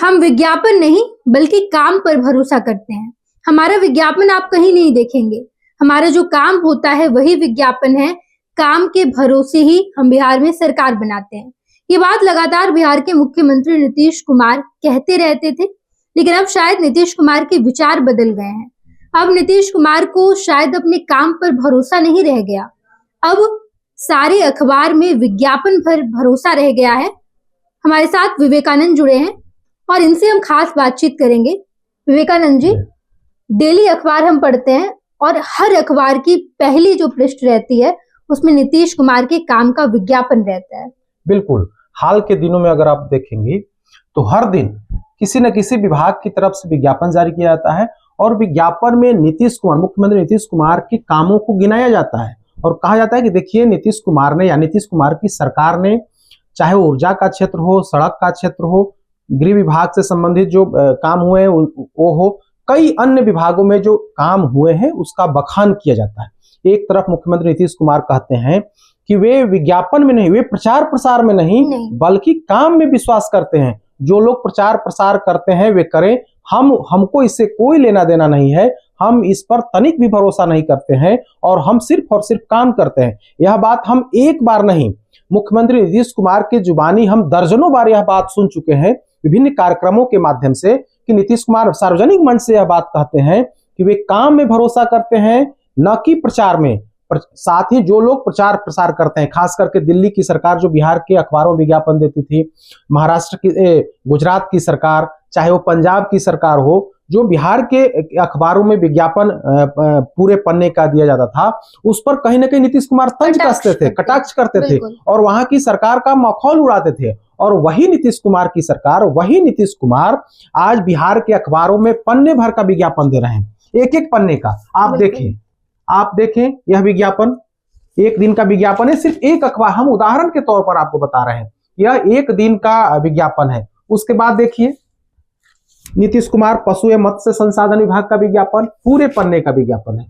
हम विज्ञापन नहीं बल्कि काम पर भरोसा करते हैं। हमारा विज्ञापन आप कहीं नहीं देखेंगे, हमारा जो काम होता है वही विज्ञापन है। काम के भरोसे ही हम बिहार में सरकार बनाते हैं। ये बात लगातार बिहार के मुख्यमंत्री नीतीश कुमार कहते रहते थे, लेकिन अब शायद नीतीश कुमार के विचार बदल गए हैं। अब नीतीश कुमार को शायद अपने काम पर भरोसा नहीं रह गया, अब सारे अखबार में विज्ञापन पर भरोसा रह गया है। हमारे साथ विवेकानंद जुड़े हैं और इनसे हम खास बातचीत करेंगे। विवेकानंद जी, डेली अखबार हम पढ़ते हैं और हर अखबार की पहली जो पृष्ठ रहती है उसमें नीतीश कुमार के काम का विज्ञापन रहता है। बिल्कुल, हाल के दिनों में अगर आप देखेंगे तो हर दिन किसी न किसी विभाग की तरफ से विज्ञापन जारी किया जाता है और विज्ञापन में नीतीश कुमार, मुख्यमंत्री नीतीश कुमार के कामों को गिनाया जाता है और कहा जाता है कि देखिए नीतीश कुमार ने या नीतीश कुमार की सरकार ने, चाहे ऊर्जा का क्षेत्र हो, सड़क का क्षेत्र हो, गृह विभाग से संबंधित जो काम हुए वो हो, कई अन्य विभागों में जो काम हुए हैं उसका बखान किया जाता है। एक तरफ मुख्यमंत्री नीतीश कुमार कहते हैं कि वे विज्ञापन में नहीं, वे प्रचार प्रसार में नहीं बल्कि काम में विश्वास करते हैं। जो लोग प्रचार प्रसार करते हैं वे करें, हमको इससे कोई लेना देना नहीं है, हम इस पर तनिक भी भरोसा नहीं करते हैं और हम सिर्फ और सिर्फ काम करते हैं। यह बात हम एक बार नहीं, मुख्यमंत्री नीतीश कुमार के जुबानी हम दर्जनों बार यह बात सुन चुके हैं विभिन्न कार्यक्रमों के माध्यम से कि नीतीश कुमार सार्वजनिक मंच से यह बात कहते हैं कि वे काम में भरोसा करते हैं, न कि प्रचार में। साथ ही जो लोग प्रचार प्रसार करते हैं, खास करके दिल्ली की सरकार जो बिहार के अखबारों में विज्ञापन देती थी, महाराष्ट्र की, गुजरात की सरकार, चाहे वो पंजाब की सरकार हो, जो बिहार के अखबारों में विज्ञापन पूरे पन्ने का दिया जाता था, उस पर कहीं ना कहीं नीतीश कुमार तंज कसते थे, कटाक्ष करते थे और वहां की सरकार का मखौल उड़ाते थे। और वही नीतीश कुमार की सरकार, वही नीतीश कुमार आज बिहार के अखबारों में पन्ने भर का विज्ञापन दे रहे हैं, एक एक पन्ने का। आप देखें यह विज्ञापन एक दिन का विज्ञापन है, सिर्फ एक अखबार, हम उदाहरण के तौर पर आपको बता रहे हैं, यह एक दिन का विज्ञापन है। उसके बाद देखिए नीतीश कुमार पशु एवं मत्स्य संसाधन विभाग का विज्ञापन, पूरे पन्ने का विज्ञापन है,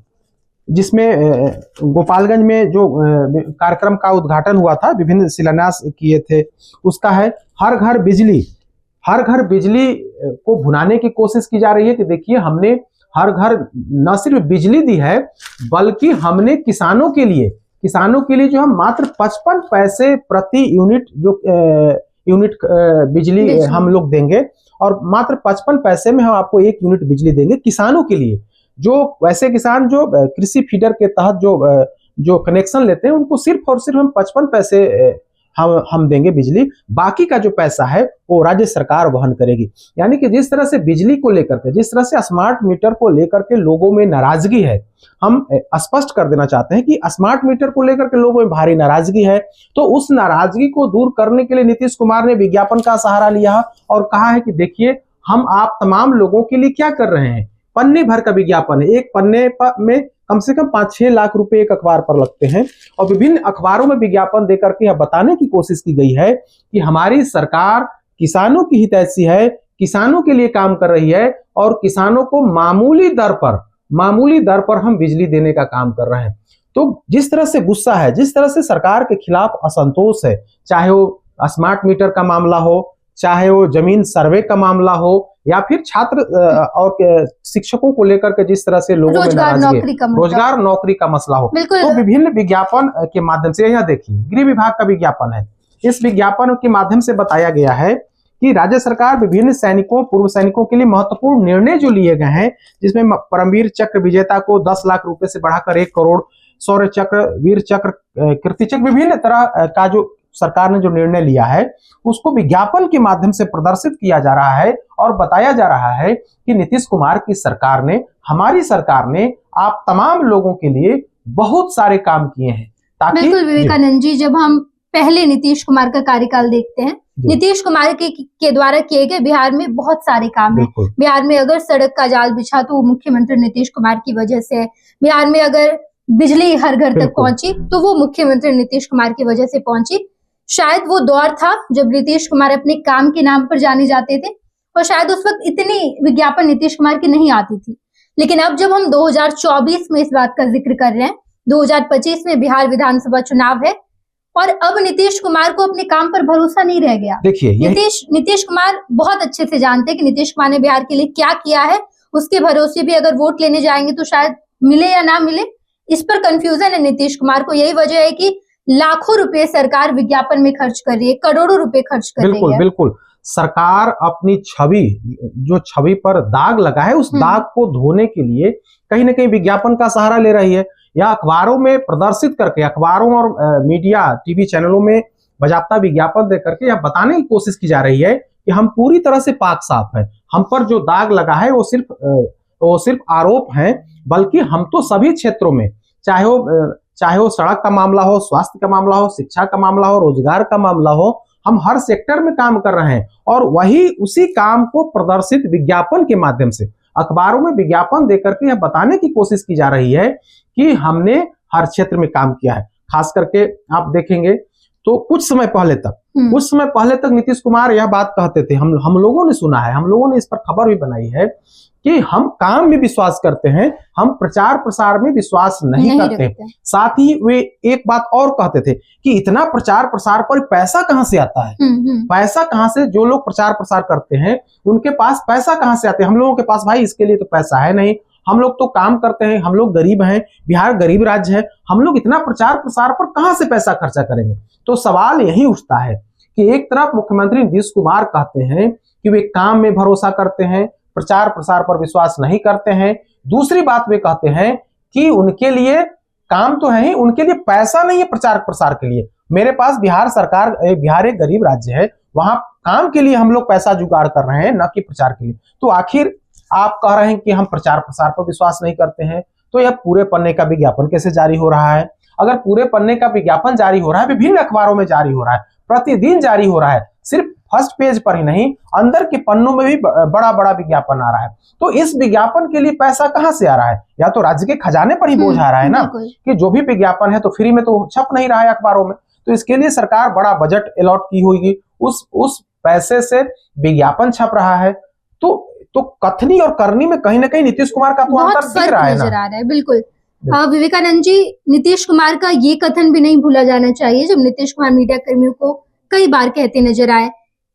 जिसमें गोपालगंज में जो कार्यक्रम का उद्घाटन हुआ था, विभिन्न शिलान्यास किए थे, उसका है। हर घर बिजली, हर घर बिजली को भुनाने की कोशिश की जा रही है कि देखिए हमने हर घर न सिर्फ बिजली दी है बल्कि हमने किसानों के लिए जो हम मात्र 55 पैसे प्रति यूनिट बिजली हम लोग देंगे और मात्र 55 पैसे में हम आपको 1 यूनिट बिजली देंगे किसानों के लिए। जो वैसे किसान जो कृषि फीडर के तहत जो कनेक्शन लेते हैं उनको सिर्फ और सिर्फ हम 55 पैसे हम देंगे बिजली, बाकी का जो पैसा है वो राज्य सरकार वहन करेगी। यानी कि जिस तरह से बिजली को लेकर के, जिस तरह से स्मार्ट मीटर को लेकर के लोगों में नाराजगी है, हम स्पष्ट कर देना चाहते हैं कि स्मार्ट मीटर को लेकर के लोगों में भारी नाराजगी है, तो उस नाराजगी को दूर करने के लिए नीतीश कुमार ने विज्ञापन का सहारा लिया और कहा है कि देखिए हम आप तमाम लोगों के लिए क्या कर रहे हैं। पन्ने भर का विज्ञापन है, एक पन्ने में कम से कम 5-6 लाख रुपए एक अखबार पर लगते हैं और विभिन्न अखबारों में विज्ञापन देकर के यह बताने की कोशिश की गई है कि हमारी सरकार किसानों की हितैषी है, किसानों के लिए काम कर रही है और किसानों को मामूली दर पर हम बिजली देने का काम कर रहे हैं। तो जिस तरह से गुस्सा है, जिस तरह से सरकार के खिलाफ असंतोष है, चाहे वो स्मार्ट मीटर का मामला हो, चाहे वो जमीन सर्वे का मामला हो, या फिर छात्र और शिक्षकों को लेकर के जिस तरह से लोगों में नाराजगी, रोजगार नौकरी का मसला हो, तो विभिन्न विज्ञापन के माध्यम से, यह देखिए गृह विभाग का विज्ञापन है। इस विज्ञापन के माध्यम से बताया गया है कि राज्य सरकार विभिन्न सैनिकों, पूर्व सैनिकों के लिए महत्वपूर्ण निर्णय जो लिए गए हैं, जिसमें परमवीर चक्र विजेता को 10 लाख रुपए से बढ़ाकर 1 करोड़, शौर्य चक्र, वीर चक्र, कीर्ति चक्र, विभिन्न तरह का जो सरकार ने जो निर्णय लिया है उसको विज्ञापन के माध्यम से प्रदर्शित किया जा रहा है और बताया जा रहा है कि नीतीश कुमार की सरकार ने, हमारी सरकार ने आप तमाम लोगों के लिए बहुत सारे काम किए हैं। ताकि बिल्कुल विवेकानंद जी, जब हम पहले नीतीश कुमार का कार्यकाल देखते हैं, नीतीश कुमार के द्वारा किए गए बिहार में बहुत सारे काम हैं। बिहार में अगर सड़क का जाल बिछा तो वो मुख्यमंत्री नीतीश कुमार की वजह से है। बिहार में अगर बिजली हर घर तक पहुंची तो वो मुख्यमंत्री नीतीश कुमार की वजह से पहुंची। शायद वो दौर था जब नीतीश कुमार अपने काम के नाम पर जाने जाते थे और शायद उस वक्त इतनी विज्ञापन नीतीश कुमार की नहीं आती थी। लेकिन अब जब हम 2024 में इस बात का जिक्र कर रहे हैं, 2025 में बिहार विधानसभा चुनाव है और अब नीतीश कुमार को अपने काम पर भरोसा नहीं रह गया। देखिए नीतीश कुमार बहुत अच्छे से जानते हैं कि नीतीश कुमार ने बिहार के लिए क्या किया है। उसके भरोसे भी अगर वोट लेने जाएंगे तो शायद मिले या ना मिले, इस पर कंफ्यूजन है नीतीश कुमार को। यही वजह है कि लाखों रुपए सरकार विज्ञापन में खर्च कर रही है, करोड़ों रुपए खर्च कर रही है। बिल्कुल बिल्कुल, सरकार अपनी छवि पर दाग लगा है, उस दाग को धोने के लिए कहीं ना कहीं विज्ञापन का सहारा ले रही है, या अखबारों में प्रदर्शित करके, अखबारों और मीडिया टीवी चैनलों में बाजाप्ता विज्ञापन दे करके यह बताने की कोशिश की जा रही है कि हम पूरी तरह से पाक साफ है, हम पर जो दाग लगा है वो सिर्फ आरोप है, बल्कि हम तो सभी क्षेत्रों में, चाहे वो सड़क का मामला हो, स्वास्थ्य का मामला हो, शिक्षा का मामला हो, रोजगार का मामला हो, हम हर सेक्टर में काम कर रहे हैं। और वही उसी काम को प्रदर्शित विज्ञापन के माध्यम से अखबारों में विज्ञापन देकर के यह बताने की कोशिश की जा रही है कि हमने हर क्षेत्र में काम किया है। खास करके आप देखेंगे तो कुछ समय पहले तक नीतीश कुमार यह बात कहते थे, हम लोगों ने सुना है, हम लोगों ने इस पर खबर भी बनाई है कि हम काम में विश्वास करते हैं, हम प्रचार प्रसार में विश्वास नहीं करते। साथ ही वे एक बात और कहते थे कि इतना प्रचार प्रसार पर पैसा कहां से आता है, पैसा कहां से, जो लोग प्रचार प्रसार करते हैं उनके पास पैसा कहां से आते हैं, हम लोगों के पास भाई इसके लिए तो पैसा है नहीं, हम लोग तो काम करते हैं, हम लोग गरीब हैं, बिहार गरीब राज्य है, हम लोग इतना प्रचार प्रसार पर कहां से पैसा खर्चा करेंगे। तो सवाल यही उठता है कि एक तरफ मुख्यमंत्री नीतीश कुमार कहते हैं कि वे काम में भरोसा करते हैं, प्रचार प्रसार पर विश्वास नहीं करते हैं, दूसरी बात वे कहते हैं कि उनके लिए काम तो है ही, उनके लिए पैसा नहीं है प्रचार प्रसार के लिए। मेरे पास बिहार एक गरीब राज्य है, वहां काम के लिए हम लोग पैसा जुगाड़ कर रहे हैं, न कि प्रचार के लिए। तो आखिर आप कह रहे हैं कि हम प्रचार प्रसार पर विश्वास नहीं करते हैं, तो यह पूरे पन्ने का विज्ञापन कैसे जारी हो रहा है? अगर पूरे पन्ने का विज्ञापन जारी हो रहा है, विभिन्न अखबारों में जारी हो रहा है, प्रतिदिन जारी हो रहा है, सिर्फ फर्स्ट पेज पर ही नहीं, अंदर के पन्नों में भी बड़ा बड़ा विज्ञापन आ रहा है, तो इस विज्ञापन के लिए पैसा कहां से आ रहा है? या तो राज्य के खजाने पर ही बोझ आ रहा है ना, कि जो भी विज्ञापन है तो फ्री में तो छप नहीं रहा है अखबारों में, तो इसके लिए सरकार बड़ा बजट अलॉट की होगी, उस पैसे से विज्ञापन छप रहा है। तो कथनी और करनी में कहीं ना कहीं नीतीश कुमार का तो अंतर दिख रहा है, नजर आ रहा है। बिल्कुल विवेकानंद जी, नीतीश कुमार का ये कथन भी नहीं भूला जाना चाहिए, जब नीतीश कुमार मीडिया कर्मियों को कई बार कहते नजर आए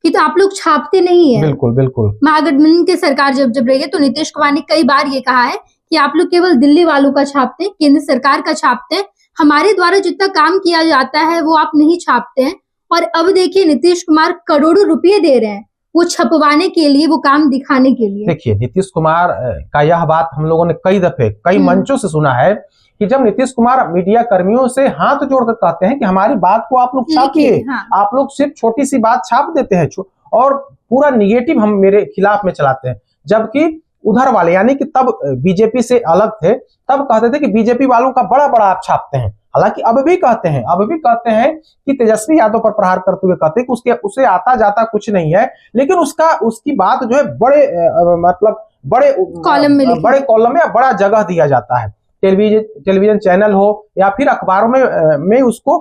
कि तो आप लोग छापते नहीं है। बिल्कुल बिल्कुल, महागठबंधन की सरकार जब रही है तो नीतीश कुमार ने कई बार ये कहा है कि आप लोग केवल दिल्ली वालों का छापते हैं, केंद्र सरकार का छापते हैं, हमारे द्वारा जितना काम किया जाता है वो आप नहीं छापते हैं। और अब देखिए नीतीश कुमार करोड़ों रुपए दे रहे हैं वो छपवाने के लिए, वो काम दिखाने के लिए। देखिए नीतीश कुमार का यह बात हम लोगों ने कई दफे कई मंचों से सुना है कि जब नीतीश कुमार मीडिया कर्मियों से हाथ जोड़कर कहते हैं कि हमारी बात को आप लोग छापिए, आप लोग सिर्फ छोटी सी बात छाप देते हैं और पूरा निगेटिव हम मेरे खिलाफ में चलाते हैं, जबकि उधर वाले यानी कि तब बीजेपी से अलग थे, तब कहते थे कि बीजेपी वालों का बड़ा बड़ा आप छापते हैं। हालांकि अब भी कहते हैं कि तेजस्वी यादव पर प्रहार करते हुए कहते हैं कि उसे आता जाता कुछ नहीं है, लेकिन उसकी बात जो है बड़े कॉलम में या बड़ा जगह दिया जाता है, टेलीविजन चैनल हो या फिर अखबारों में उसको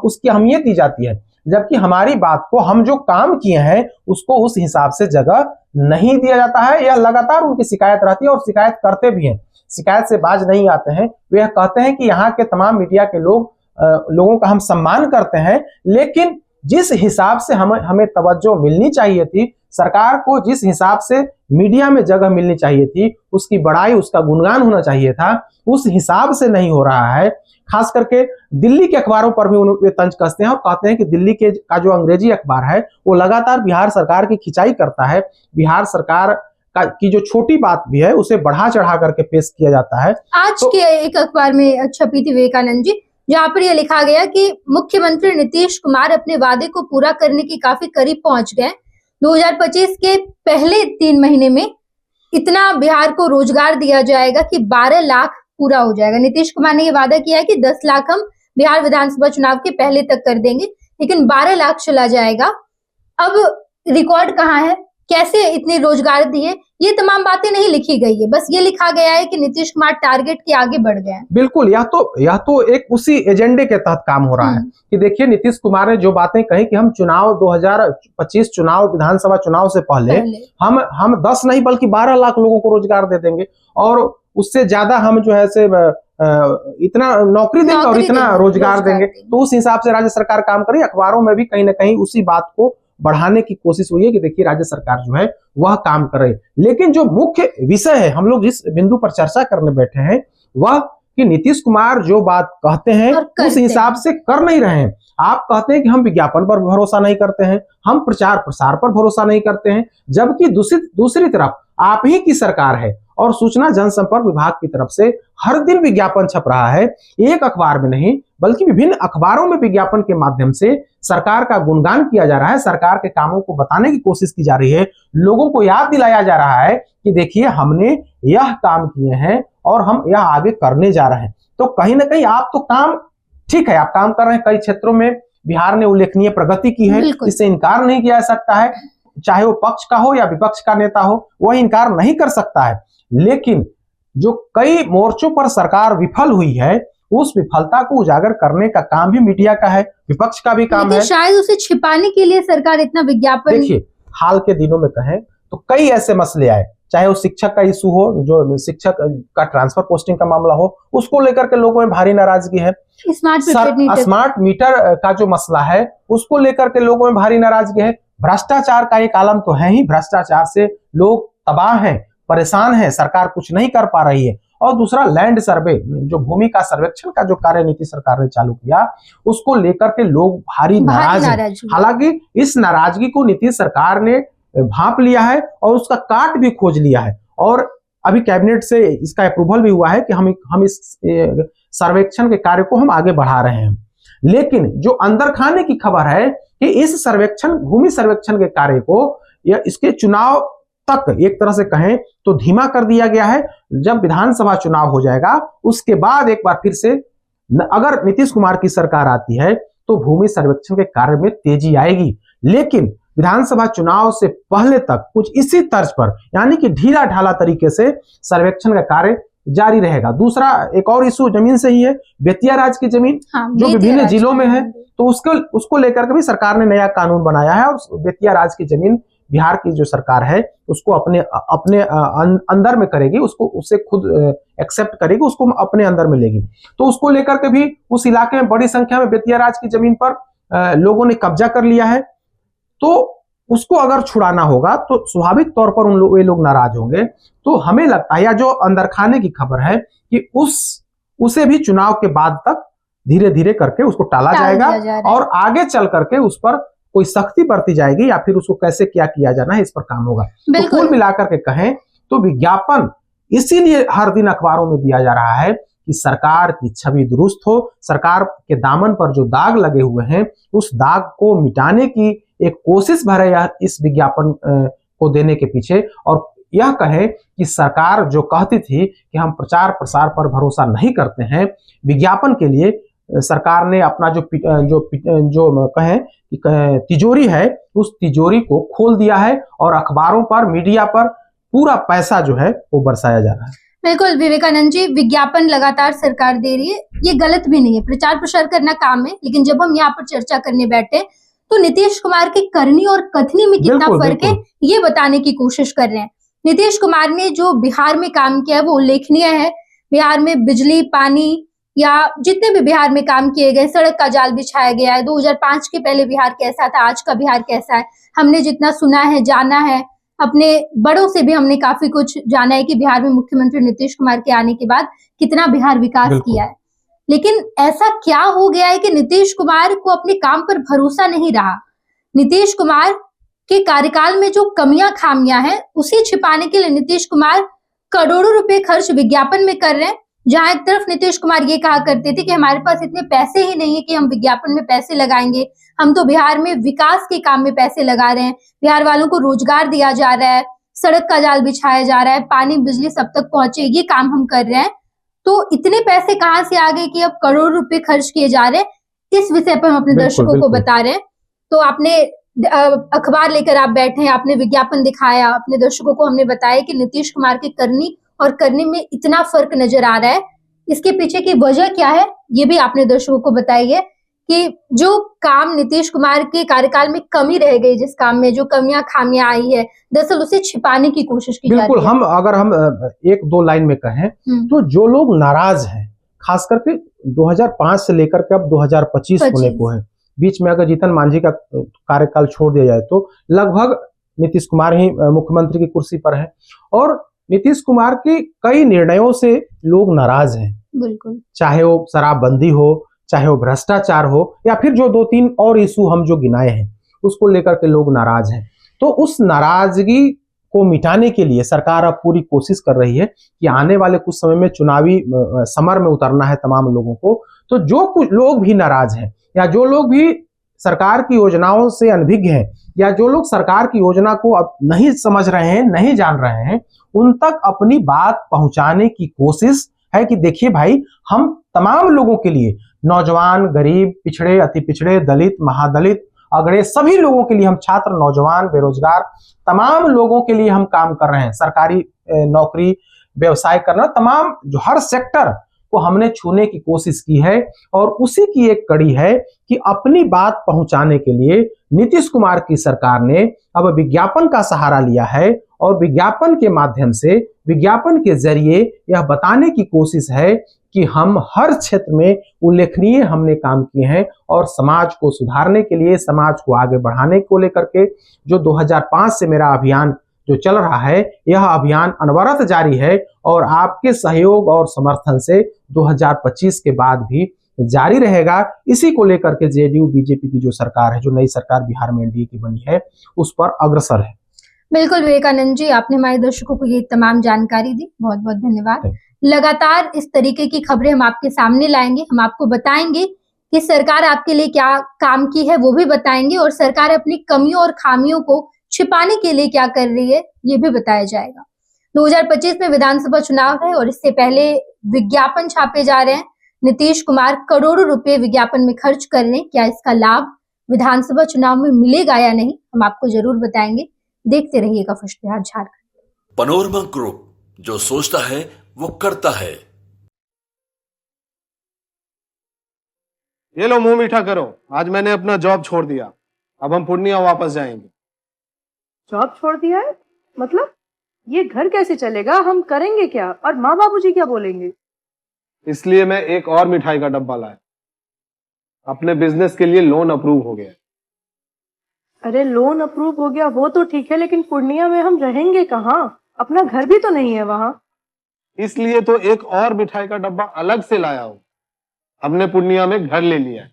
उसकी अहमियत दी जाती है, जबकि हमारी बात को, हम जो काम किए हैं उसको उस हिसाब से जगह नहीं दिया जाता है। यह लगातार उनकी शिकायत रहती है और शिकायत करते भी हैं, शिकायत से बाज नहीं आते हैं। वे कहते हैं कि यहाँ के तमाम मीडिया के लोगों का हम सम्मान करते हैं, लेकिन जिस हिसाब से हमें तवज्जो मिलनी चाहिए थी, सरकार को जिस हिसाब से मीडिया में जगह मिलनी चाहिए थी, उसकी बड़ाई, उसका गुणगान होना चाहिए था, उस हिसाब से नहीं हो रहा है। खास करके दिल्ली के अखबारों पर भी वे तंज कसते हैं और कहते हैं कि दिल्ली का जो अंग्रेजी अखबार है वो लगातार बिहार सरकार की खिंचाई करता है, बिहार सरकार की जो छोटी बात भी है उसे बढ़ा चढ़ा करके पेश किया जाता है। आज के एक अखबार में छपी थी विवेकानंद जी, जहाँ पर यह लिखा गया कि मुख्यमंत्री नीतीश कुमार अपने वादे को पूरा करने की काफी करीब पहुंच गए। 2025 के पहले 3 महीने में इतना बिहार को रोजगार दिया जाएगा कि 12 लाख पूरा हो जाएगा। नीतीश कुमार ने यह वादा किया है कि 10 लाख हम बिहार विधानसभा चुनाव के पहले तक कर देंगे, लेकिन 12 लाख चला जाएगा। अब रिकॉर्ड कहाँ है, कैसे इतने रोजगार दिए, ये तमाम बातें नहीं लिखी गई है, बस ये लिखा गया है कि नीतीश कुमार टारगेट के आगे बढ़ गए हैं। बिल्कुल, यह तो एक उसी एजेंडे के तहत काम हो रहा है कि देखिए नीतीश कुमार ने जो बातें कही कि हम 2025 चुनाव, विधानसभा चुनाव से पहले हम 10 नहीं बल्कि 12 लाख लोगों को रोजगार दे देंगे और उससे ज्यादा हम जो है से इतना नौकरी देंगे और इतना रोजगार देंगे। तो उस हिसाब से राज्य सरकार काम करे। अखबारों में भी कहीं ना कहीं उसी बात को बढ़ाने की कोशिश हुई है कि देखिए राज्य सरकार जो है वह काम करे। लेकिन जो मुख्य विषय है, हम लोग जिस बिंदु पर चर्चा करने बैठे हैं, वह कि नीतीश कुमार जो बात कहते हैं उस हिसाब से कर नहीं रहे हैं। आप कहते हैं कि हम विज्ञापन पर भरोसा नहीं करते हैं, हम प्रचार प्रसार पर भरोसा नहीं करते हैं, जबकि दूसरी तरफ आप ही की सरकार है और सूचना जनसंपर्क विभाग की तरफ से हर दिन विज्ञापन छप रहा है। एक अखबार में नहीं बल्कि विभिन्न अखबारों में विज्ञापन के माध्यम से सरकार का गुणगान किया जा रहा है, सरकार के कामों को बताने की कोशिश की जा रही है, लोगों को याद दिलाया जा रहा है कि देखिए हमने यह काम किए हैं और हम यह आगे करने जा रहे हैं। तो कहीं ना कहीं आप तो काम ठीक है, आप काम कर रहे हैं। कई क्षेत्रों में बिहार ने उल्लेखनीय प्रगति की है, इससे इनकार नहीं किया जा सकता है। चाहे वो पक्ष का हो या विपक्ष का नेता हो, वह इनकार नहीं कर सकता है। लेकिन जो कई मोर्चों पर सरकार विफल हुई है, उस विफलता को उजागर करने का काम भी मीडिया का है, विपक्ष का भी काम है। शायद उसे छिपाने के लिए सरकार इतना विज्ञापन। देखिए हाल के दिनों में कहें तो कई ऐसे मसले आए, चाहे वो शिक्षक का इशू हो, जो शिक्षक का ट्रांसफर पोस्टिंग का मामला हो, उसको लेकर के लोगों में भारी नाराजगी है। स्मार्ट मीटर का जो मसला है उसको लेकर के लोगों में भारी नाराजगी है। भ्रष्टाचार का एक आलम तो है ही, भ्रष्टाचार से लोग तबाह हैं, परेशान हैं, सरकार कुछ नहीं कर पा रही है। और दूसरा लैंड सर्वे, जो भूमि का सर्वेक्षण का जो कार्य नीति सरकार ने चालू किया, उसको लेकर के लोग भारी नाराज हैं। हालांकि इस नाराजगी को नीतीश सरकार ने भांप लिया है और उसका काट भी खोज लिया है और अभी कैबिनेट से इसका अप्रूवल भी हुआ है कि हम इस सर्वेक्षण के कार्य को हम आगे बढ़ा रहे हैं। लेकिन जो अंदर खाने की खबर है कि इस सर्वेक्षण, भूमि सर्वेक्षण के कार्य को या इसके चुनाव तक एक तरह से कहें तो धीमा कर दिया गया है। जब विधानसभा चुनाव हो जाएगा उसके बाद एक बार फिर से अगर नीतीश कुमार की सरकार आती है तो भूमि सर्वेक्षण के कार्य में तेजी आएगी। लेकिन विधानसभा चुनाव से पहले तक कुछ इसी तर्ज पर, यानी कि ढीला ढाला तरीके से सर्वेक्षण का कार्य जारी रहेगा। दूसरा एक और इशू जमीन से ही है, बेतिया राज की जमीन, जो विभिन्न जिलों में है, तो उसको लेकर के भी सरकार ने नया कानून बनाया है और बेतिया राज की जमीन बिहार की जो सरकार है उसको अपने अंदर में करेगी, उसे खुद एक्सेप्ट करेगी, उसको अपने अंदर में लेगी। तो उसको लेकर के भी उस इलाके में बड़ी संख्या में बेतिया राज की जमीन पर लोगों ने कब्जा कर लिया है। तो उसको अगर छुड़ाना होगा तो स्वाभाविक तौर पर वे लोग नाराज होंगे। तो हमें लगता है, या जो अंदर खाने की खबर है, कि उसे भी चुनाव के बाद तक धीरे धीरे करके उसको टाला जाएगा और आगे चल करके उस पर कोई सख्ती बरती जाएगी या फिर उसको कैसे क्या किया जाना है इस पर काम होगा। तो कुल मिलाकर के कहें तो विज्ञापन इसीलिए हर दिन अखबारों में दिया जा रहा है कि सरकार की छवि दुरुस्त हो, सरकार के दामन पर जो दाग लगे हुए हैं उस दाग को मिटाने की एक कोशिश भर है इस विज्ञापन को देने के पीछे। और यह कहें कि सरकार जो कहती थी कि हम प्रचार प्रसार पर भरोसा नहीं करते हैं, विज्ञापन के लिए सरकार ने अपना जो कहें तिजोरी है उस तिजोरी को खोल दिया है और अखबारों पर, मीडिया पर पूरा पैसा जो है वो बरसाया जा रहा है। बिल्कुल विवेकानंद जी, विज्ञापन लगातार सरकार दे रही है, ये गलत भी नहीं है, प्रचार प्रसार करना काम है। लेकिन जब हम यहाँ पर चर्चा करने बैठे तो नीतीश कुमार के करनी और कथनी में कितना फर्क है ये बताने की कोशिश कर रहे हैं। नीतीश कुमार ने जो बिहार में काम किया है वो उल्लेखनीय है। बिहार में बिजली, पानी या जितने भी बिहार में काम किए गए, सड़क का जाल बिछाया गया है। 2005 के पहले बिहार कैसा था, आज का बिहार कैसा है, हमने जितना सुना है, जाना है, अपने बड़ों से भी हमने काफी कुछ जाना है कि बिहार में मुख्यमंत्री नीतीश कुमार के आने के बाद कितना बिहार विकास किया है। लेकिन ऐसा क्या हो गया है कि नीतीश कुमार को अपने काम पर भरोसा नहीं रहा। नीतीश कुमार के कार्यकाल में जो कमियां खामियां हैं उसे छिपाने के लिए नीतीश कुमार करोड़ों रुपए खर्च विज्ञापन में कर रहे हैं। जहां एक तरफ नीतीश कुमार ये कहा करते थे कि हमारे पास इतने पैसे ही नहीं है कि हम विज्ञापन में पैसे लगाएंगे, हम तो बिहार में विकास के काम में पैसे लगा रहे हैं, बिहार वालों को रोजगार दिया जा रहा है, सड़क का जाल बिछाया जा रहा है, पानी बिजली सब तक पहुंचे, ये काम हम कर रहे हैं। तो इतने पैसे कहां से आ गए कि अब करोड़ रुपए खर्च किए जा रहे हैं। इस विषय पर हम अपने दर्शकों को बता रहे हैं। तो आपने अखबार लेकर आप बैठे हैं, आपने विज्ञापन दिखाया, अपने दर्शकों को हमने बताया कि नीतीश कुमार की करनी और करने में इतना फर्क नजर आ रहा है। इसके पीछे की वजह क्या है ये भी आपने दर्शकों को बताइए कि जो काम नीतीश कुमार के कार्यकाल में कमी रह गई, जिस काम में जो कमियां खामियां आई है, दरअसल उसे छिपाने की कोशिश की जा रही है। बिल्कुल, अगर हम एक दो लाइन में कहें तो जो लोग नाराज हैं खास करके 2005 से लेकर के अब 2025 होने को है, बीच में अगर जीतन मांझी का कार्यकाल छोड़ दिया जाए तो लगभग नीतीश कुमार ही मुख्यमंत्री की कुर्सी पर है। और नीतीश कुमार के कई निर्णयों से लोग नाराज हैं, बिल्कुल, चाहे वो शराबबंदी हो, चाहे वो भ्रष्टाचार हो, या फिर जो 2-3 और इशू हम जो गिनाए हैं उसको लेकर के लोग नाराज हैं। तो उस नाराजगी को मिटाने के लिए सरकार अब पूरी कोशिश कर रही है कि आने वाले कुछ समय में चुनावी समर में उतरना है तमाम लोगों को। तो जो कुछ लोग भी नाराज हैं या जो लोग भी सरकार की योजनाओं से अनभिज्ञ हैं या जो लोग सरकार की योजना को अब नहीं समझ रहे हैं, नहीं जान रहे हैं, उन तक अपनी बात पहुंचाने की कोशिश है कि देखिए भाई, हम तमाम लोगों के लिए, नौजवान, गरीब, पिछड़े, अति पिछड़े, दलित, महादलित, अगड़े, सभी लोगों के लिए हम, छात्र, नौजवान, बेरोजगार, तमाम लोगों के लिए हम काम कर रहे हैं। सरकारी नौकरी, व्यवसाय करना, तमाम जो हर सेक्टर को हमने छूने की कोशिश की है। और उसी की एक कड़ी है कि अपनी बात पहुंचाने के लिए नीतीश कुमार की सरकार ने अब विज्ञापन का सहारा लिया है और विज्ञापन के माध्यम से, विज्ञापन के जरिए यह बताने की कोशिश है कि हम हर क्षेत्र में उल्लेखनीय हमने काम किए हैं और समाज को सुधारने के लिए, समाज को आगे बढ़ाने को लेकर के जो 2005 से मेरा अभियान जो चल रहा है, यह अभियान अनवरत जारी है और आपके सहयोग और समर्थन से 2025 के बाद भी जारी रहेगा। इसी को लेकर के जेडीयू बीजेपी की जो सरकार है, जो नई सरकार बिहार में एनडीए की बनी है, उस पर अग्रसर है। बिल्कुल विवेकानंद जी, आपने हमारे दर्शकों को ये तमाम जानकारी दी, बहुत बहुत धन्यवाद। लगातार इस तरीके की खबरें हम आपके सामने लाएंगे, हम आपको बताएंगे कि सरकार आपके लिए क्या काम की है, वो भी बताएंगे, और सरकार अपनी कमियों और खामियों को छिपाने के लिए क्या कर रही है, ये भी बताया जाएगा। 2025 में विधानसभा चुनाव है और इससे पहले विज्ञापन छापे जा रहे हैं। नीतीश कुमार करोड़ों रुपए विज्ञापन में खर्च कर रहे हैं, क्या इसका लाभ विधानसभा चुनाव में मिलेगा या नहीं, हम आपको जरूर बताएंगे। देखते रहिएगा first Bihar Jharkhand. Panorama group, जो सोचता है वो करता है। ये लो, मुंह मीठा करो, आज मैंने अपना जॉब छोड़ दिया, अब हम पूर्णिया वापस जाएंगे। जॉब छोड़ दिया है? मतलब ये घर कैसे चलेगा, हम करेंगे क्या, और माँ बाबूजी क्या बोलेंगे? इसलिए मैं एक और मिठाई का डब्बा लाया, अपने बिजनेस के लिए लोन अप्रूव हो गया। अरे लोन अप्रूव हो गया वो तो ठीक है, लेकिन पूर्णिया में हम रहेंगे कहाँ? अपना घर भी तो नहीं है वहां। इसलिए तो एक और मिठाई का डब्बा अलग से लाया हूं। हमने पूर्णिया में घर ले लिया है,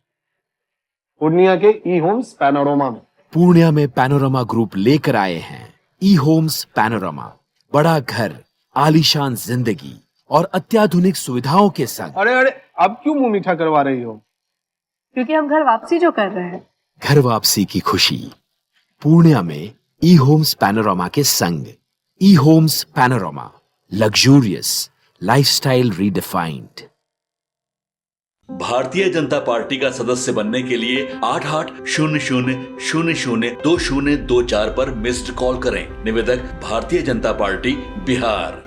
पूर्णिया के ई होम्स पैनोरमा में। पूर्णिया में पैनोरमा ग्रुप लेकर आए हैं ई होम्स पैनोरमा। बड़ा घर, आलीशान जिंदगी और अत्याधुनिक सुविधाओं के संग। अरे अब क्यों मुंह मीठा करवा रही हो? क्योंकि हम घर वापसी जो कर रहे हैं। घर वापसी की खुशी पूर्णिया में ई होम्स पैनोरमा के संग। ई homes panorama, luxurious lifestyle redefined. Bharatiya Janata party का सदस्य बनने के लिए 8800002024 पर मिस्ड कॉल करें। निवेदक, भारतीय जनता पार्टी, बिहार।